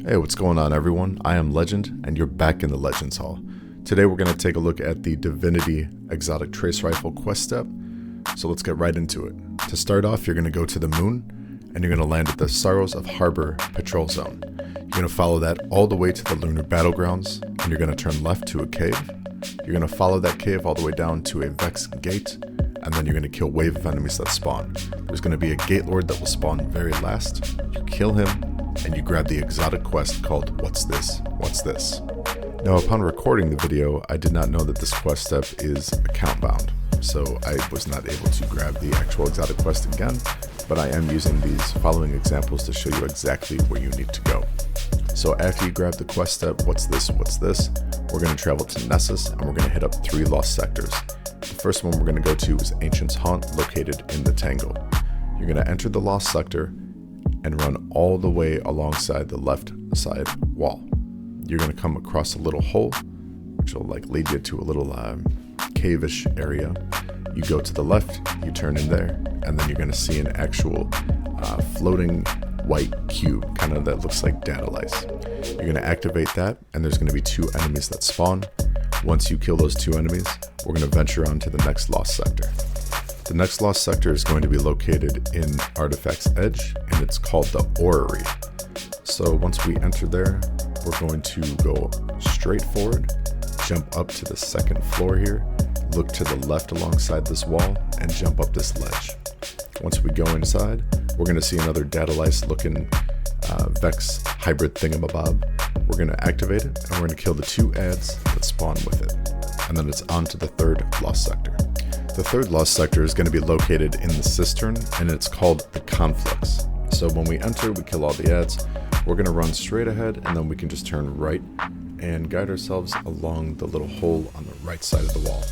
Hey, what's going on everyone? I am Legend, and you're back in the Legends Hall. Today we're going to take a look at the Divinity Exotic Trace Rifle quest step, so let's get right into it. To start off, you're going to go to the moon, and you're going to land at the Sorrows of Harbor Patrol Zone. You're going to follow that all the way to the Lunar Battlegrounds, and you're going to turn left to a cave. You're going to follow that cave all the way down to a Vex Gate, and then you're going to kill wave of enemies that spawn. There's going to be a Gate Lord that will spawn very last. You kill him, and you grab the exotic quest called What's This? What's This? Now, upon recording the video, I did not know that this quest step is account bound, so I was not able to grab the actual exotic quest again, but I am using these following examples to show you exactly where you need to go. So after you grab the quest step, What's This? What's This? We're going to travel to Nessus, and we're going to hit up 3 lost sectors. The first one we're going to go to is Ancient's Haunt, located in the Tangle. You're going to enter the lost sector and run all the way alongside the left side wall. You're going to come across a little hole, which will lead you to a little cave-ish area. You go to the left, you turn in there, and then you're going to see an actual floating white cube, kind of that looks like data lice. You're going to activate that, and there's going to be 2 enemies that spawn. Once you kill those 2 enemies, we're going to venture on to the next lost sector. The next lost sector is going to be located in Artifact's Edge, and it's called the Oreery. So once we enter there, we're going to go straight forward, jump up to the 2nd floor here, look to the left alongside this wall, and jump up this ledge. Once we go inside, we're going to see another data lice looking Vex hybrid thingamabob. We're going to activate it, and we're going to kill the 2 ads that spawn with it. And then it's on to the 3rd lost sector. The 3rd lost sector is going to be located in the cistern, and it's called the Conflux. So when we enter, we kill all the ads. We're going to run straight ahead, and then we can just turn right and guide ourselves along the little hole on the right side of the wall.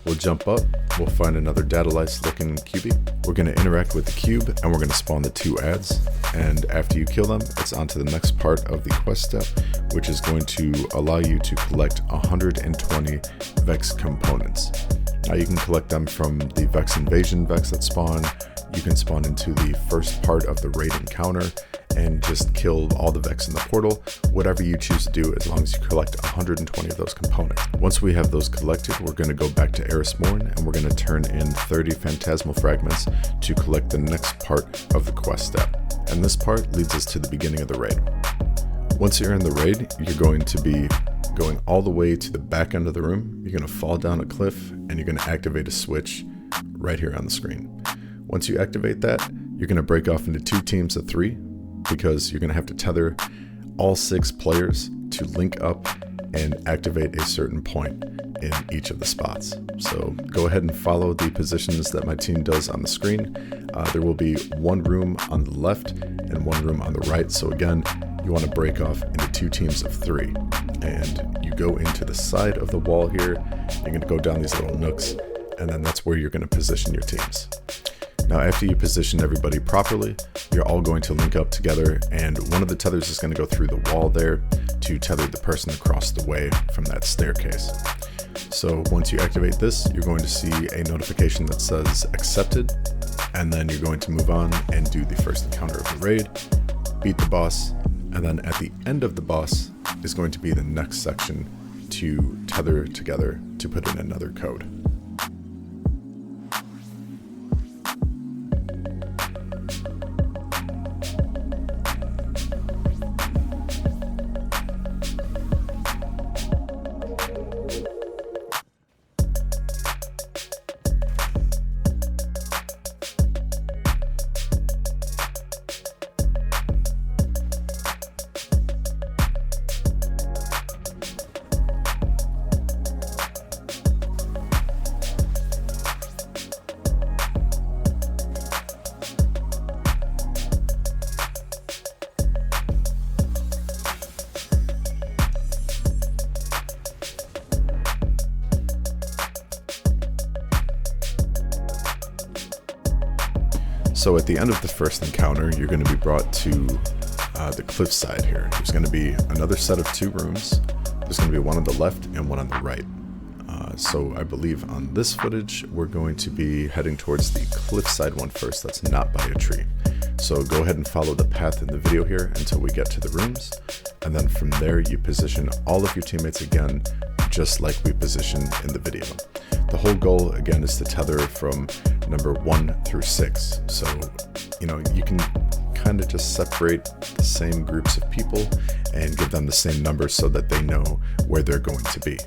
We'll jump up, we'll find another data lice looking cubey. We're going to interact with the cube, and we're going to spawn the 2 ads. And after you kill them, it's on to the next part of the quest step, which is going to allow you to collect 120 Vex components. Now you can collect them from the Vex Invasion Vex that spawn. You can spawn into the first part of the raid encounter and just kill all the Vex in the portal, whatever you choose to do, as long as you collect 120 of those components. Once we have those collected, we're going to go back to Eris Morn, and we're going to turn in 30 Phantasmal Fragments to collect the next part of the quest step. And this part leads us to the beginning of the raid. Once you're in the raid, you're going to be going all the way to the back end of the room. You're going to fall down a cliff, and you're going to activate a switch right here on the screen. Once you activate that, you're going to break off into 2 teams of 3, because you're going to have to tether all 6 players to link up and activate a certain point in each of the spots. So go ahead and follow the positions that my team does on the screen. There will be 1 room on the left and 1 room on the right. So again, you want to break off into 2 teams of 3. And you go into the side of the wall here. You're going to go down these little nooks, and then that's where you're going to position your teams. Now, after you position everybody properly, you're all going to link up together, and one of the tethers is going to go through the wall there to tether the person across the way from that staircase. So once you activate this, you're going to see a notification that says accepted, and then you're going to move on and do the first encounter of the raid, beat the boss, and then at the end of the boss is going to be the next section to tether together to put in another code. So at the end of the first encounter, you're going to be brought to the cliffside here. There's going to be another set of 2 rooms. There's going to be 1 on the left and 1 on the right. So I believe on this footage, we're going to be heading towards the cliffside one first that's not by a tree. So go ahead and follow the path in the video here until we get to the rooms, and then from there you position all of your teammates again, just like we positioned in the video. The whole goal again is to tether from number 1 through 6. So, you can kind of just separate the same groups of people and give them the same number so that they know where they're going to be.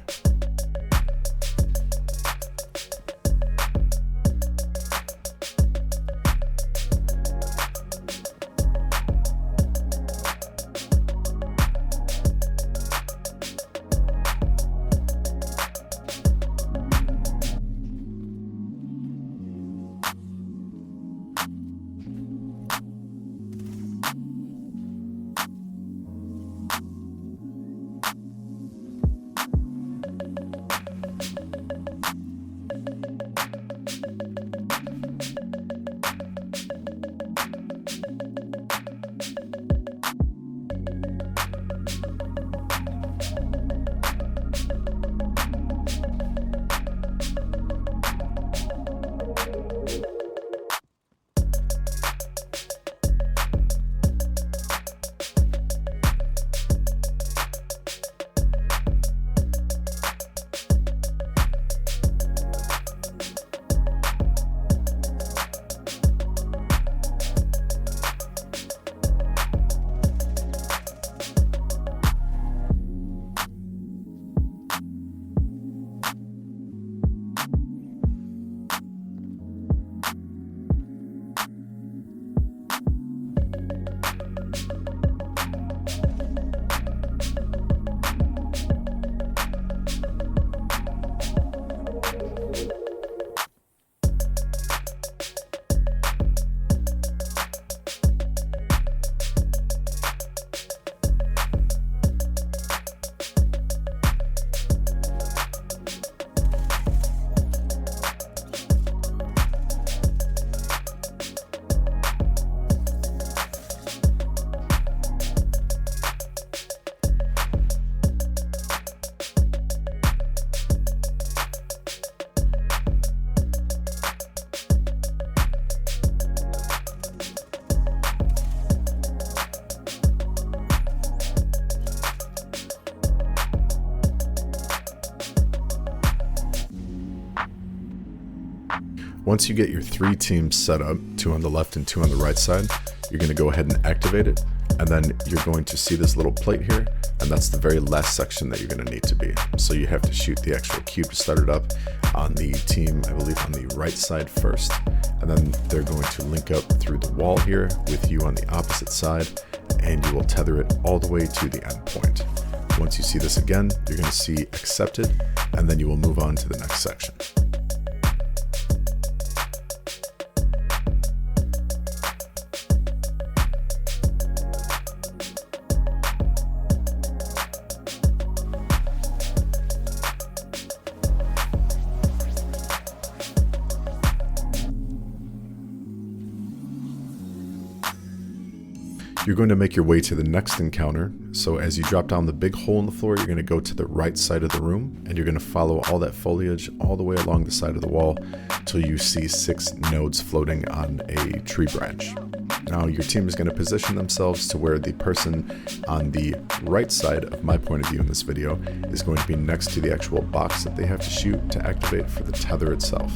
Once you get your 3 teams set up, 2 on the left and 2 on the right side, you're going to go ahead and activate it, and then you're going to see this little plate here, and that's the very last section that you're going to need to be. So you have to shoot the actual cube to start it up on the team, I believe on the right side first, and then they're going to link up through the wall here with you on the opposite side, and you will tether it all the way to the end point. Once you see this again, you're going to see accepted, and then you will move on to the next section. You're going to make your way to the next encounter, so as you drop down the big hole in the floor, you're going to go to the right side of the room, and you're going to follow all that foliage all the way along the side of the wall till you see 6 nodes floating on a tree branch. Now your team is going to position themselves to where the person on the right side of my point of view in this video is going to be next to the actual box that they have to shoot to activate for the tether itself.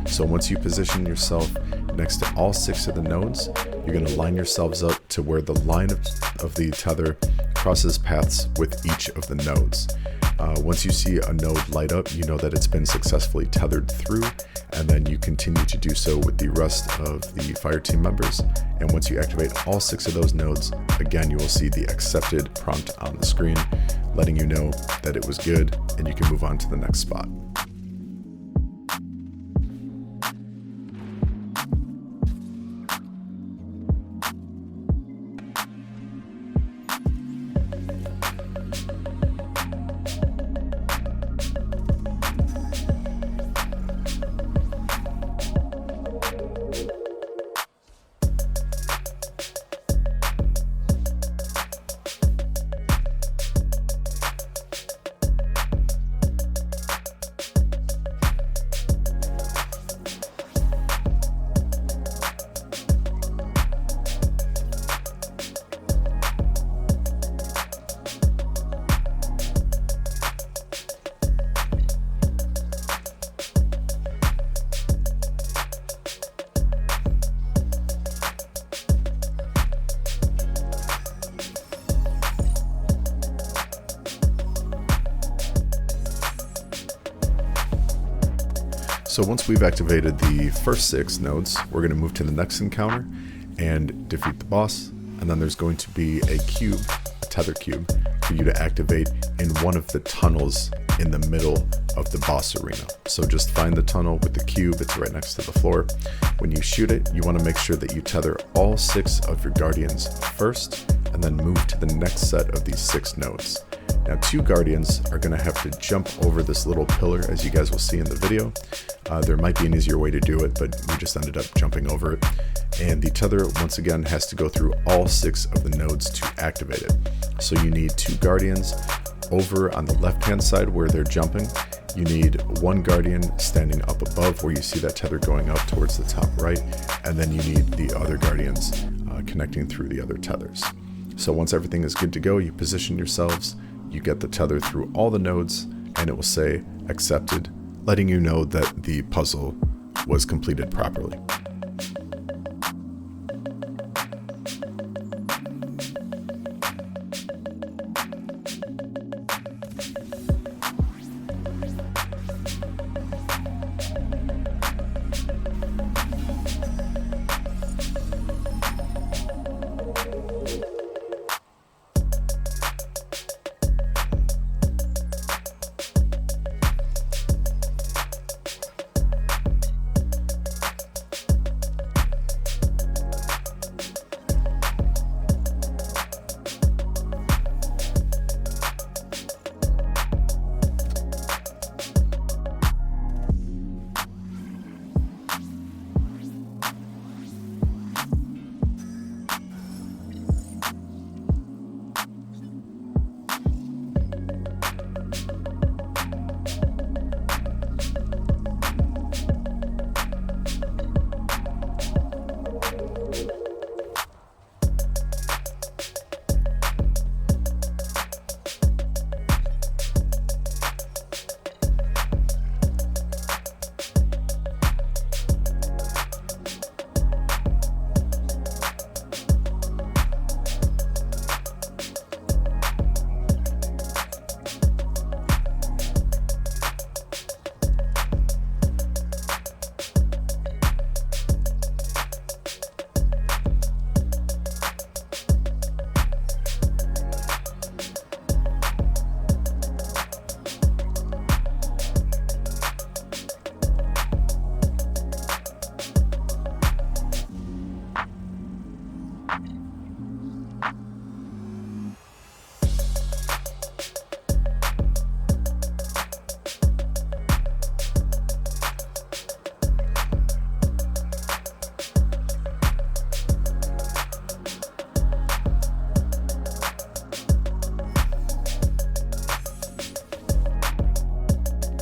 So once you position yourself next to all 6 of the nodes, you're going to line yourselves up to where the line of the tether crosses paths with each of the nodes. Once you see a node light up, you know that it's been successfully tethered through, and then you continue to do so with the rest of the fire team members. And once you activate all 6 of those nodes, again you will see the accepted prompt on the screen, letting you know that it was good and you can move on to the next spot. So once we've activated the first 6 nodes, we're going to move to the next encounter and defeat the boss. And then there's going to be a cube, a tether cube, for you to activate in one of the tunnels in the middle of the boss arena. So just find the tunnel with the cube, it's right next to the floor. When you shoot it, you want to make sure that you tether all 6 of your guardians first, and then move to the next set of these 6 nodes. Now 2 guardians are going to have to jump over this little pillar, as you guys will see in the video. There might be an easier way to do it, but we just ended up jumping over it. And the tether, once again, has to go through all 6 of the nodes to activate it. So you need 2 guardians over on the left-hand side where they're jumping. You need 1 guardian standing up above where you see that tether going up towards the top right. And then you need the other guardians connecting through the other tethers. So once everything is good to go, you position yourselves, you get the tether through all the nodes, and it will say accepted, letting you know that the puzzle was completed properly.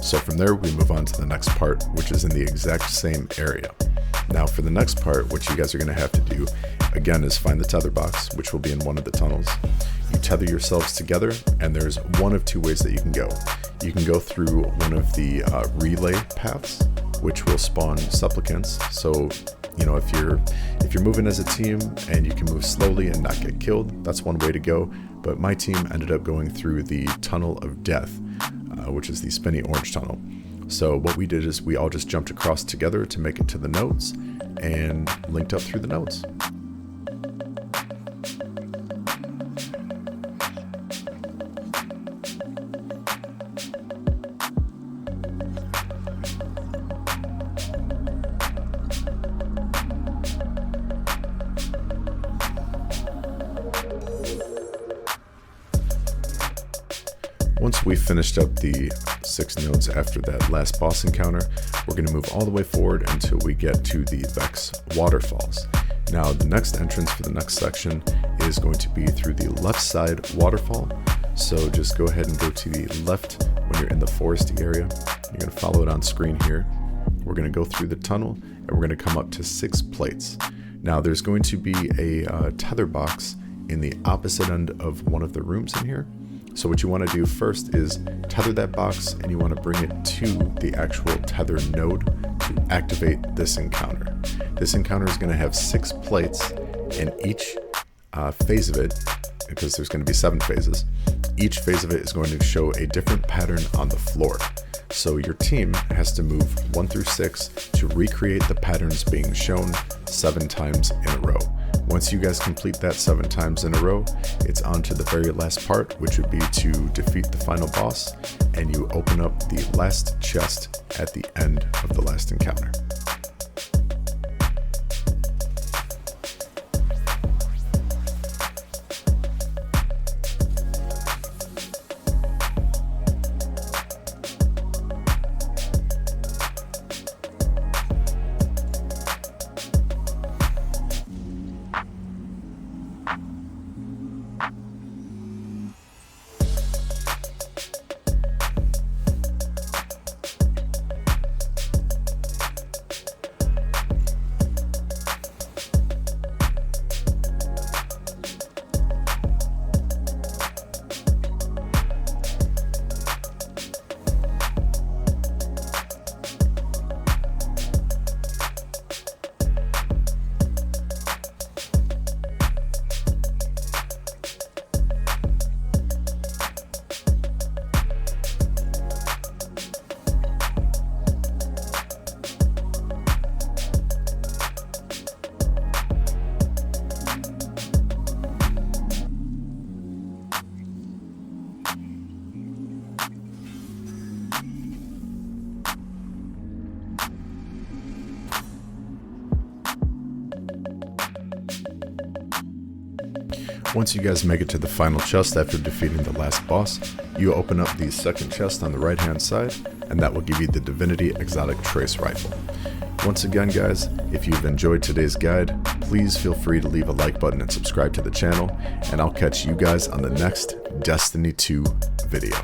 So from there, we move on to the next part, which is in the exact same area. Now for the next part, what you guys are going to have to do, again, is find the tether box, which will be in one of the tunnels. You tether yourselves together, and there's one of 2 ways that you can go. You can go through one of the relay paths, which will spawn supplicants. So, you know, if you're moving as a team and you can move slowly and not get killed, that's one way to go. But my team ended up going through the Tunnel of Death, which is the spinny orange tunnel. So what we did is we all just jumped across together to make it to the nodes and linked up through the nodes. Once we finished up the 6 nodes after that last boss encounter, we're going to move all the way forward until we get to the Vex Waterfalls. Now the next entrance for the next section is going to be through the left side waterfall. So just go ahead and go to the left when you're in the foresty area. You're going to follow it on screen here. We're going to go through the tunnel and we're going to come up to 6 plates. Now there's going to be a tether box in the opposite end of one of the rooms in here. So what you want to do first is tether that box, and you want to bring it to the actual tether node to activate this encounter. This encounter is going to have 6 plates, and each phase of it, because there's going to be 7 phases, each phase of it is going to show a different pattern on the floor. So your team has to move 1 through 6 to recreate the patterns being shown 7 times in a row. Once you guys complete that 7 times in a row, it's on to the very last part, which would be to defeat the final boss, and you open up the last chest at the end of the last encounter. Once you guys make it to the final chest after defeating the last boss, you open up the second chest on the right hand side, and that will give you the Divinity Exotic Trace Rifle. Once again guys, if you've enjoyed today's guide, please feel free to leave a like button and subscribe to the channel, and I'll catch you guys on the next Destiny 2 video.